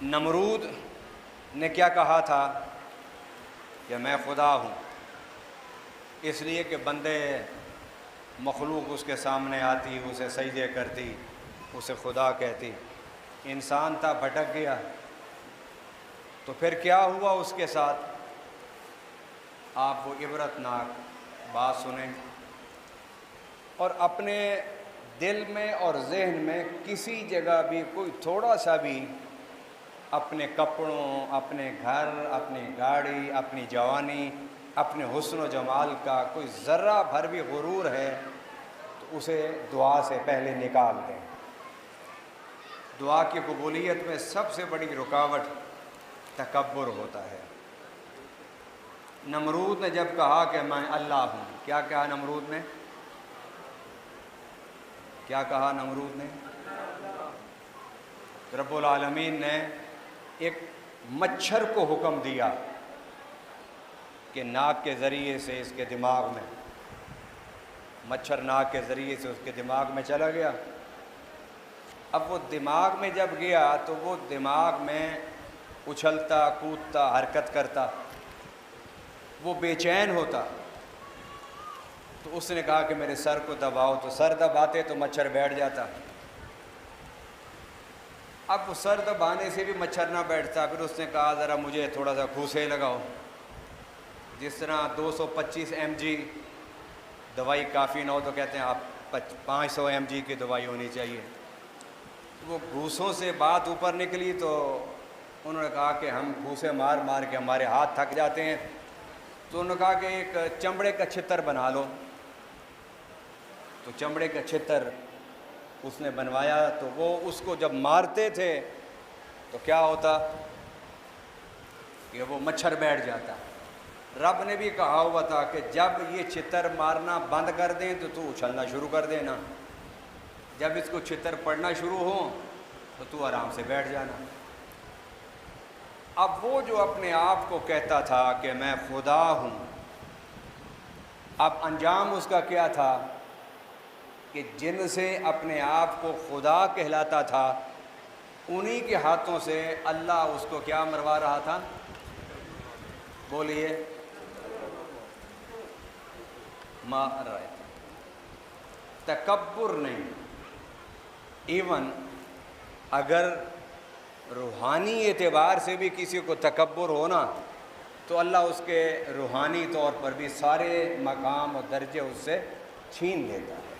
نمرود نے کیا کہا تھا کہ میں خدا ہوں، اس لیے کہ بندے مخلوق اس کے سامنے آتی، اسے سجدے کرتی، اسے خدا کہتی۔ انسان تھا، بھٹک گیا، تو پھر کیا ہوا اس کے ساتھ؟ آپ وہ عبرتناک بات سنیں اور اپنے دل میں اور ذہن میں کسی جگہ بھی کوئی تھوڑا سا بھی اپنے کپڑوں، اپنے گھر، اپنی گاڑی، اپنی جوانی، اپنے حسن و جمال کا کوئی ذرہ بھر بھی غرور ہے تو اسے دعا سے پہلے نکال دیں۔ دعا کی قبولیت میں سب سے بڑی رکاوٹ تکبر ہوتا ہے۔ نمرود نے جب کہا کہ میں اللہ ہوں، کیا کہا نمرود نے؟ کیا کہا نمرود نے؟ رب العالمین نے ایک مچھر کو حکم دیا کہ ناک کے ذریعے سے اس کے دماغ میں، مچھر ناک کے ذریعے سے اس کے دماغ میں چلا گیا۔ اب وہ دماغ میں جب گیا تو وہ دماغ میں اچھلتا، کودتا، حرکت کرتا، وہ بے چین ہوتا۔ تو اس نے کہا کہ میرے سر کو دباؤ، تو سر دباتے تو مچھر بیٹھ جاتا۔ اب وہ سر دبانے سے بھی مچھر نہ بیٹھتا، پھر اس نے کہا ذرا مجھے تھوڑا سا گھوسے لگاؤ۔ جس طرح 225 mg دوائی کافی نہ ہو تو کہتے ہیں آپ 500 mg کی دوائی ہونی چاہیے۔ وہ گھوسوں سے بات اوپر نکلی تو انہوں نے کہا کہ ہم گھوسے مار مار کے ہمارے ہاتھ تھک جاتے ہیں، تو انہوں نے کہا کہ ایک چمڑے کا چھتر بنا لو۔ تو چمڑے کا چھتر اس نے بنوایا، تو وہ اس کو جب مارتے تھے تو کیا ہوتا کہ وہ مچھر بیٹھ جاتا۔ رب نے بھی کہا ہوا تھا کہ جب یہ چھتر مارنا بند کر دیں تو اچھلنا شروع کر دینا، جب اس کو چھتر پڑنا شروع ہو تو آرام سے بیٹھ جانا۔ اب وہ جو اپنے آپ کو کہتا تھا کہ میں خدا ہوں، اب انجام اس کا کیا تھا کہ جن سے اپنے آپ کو خدا کہلاتا تھا انہی کے ہاتھوں سے اللہ اس کو کیا مروا رہا تھا؟ بولیے، مار رہے تھے۔ تکبر نہیں، ایون اگر روحانی اعتبار سے بھی کسی کو تکبر ہونا تو اللہ اس کے روحانی طور پر بھی سارے مقام اور درجے اس سے چھین لیتا ہے۔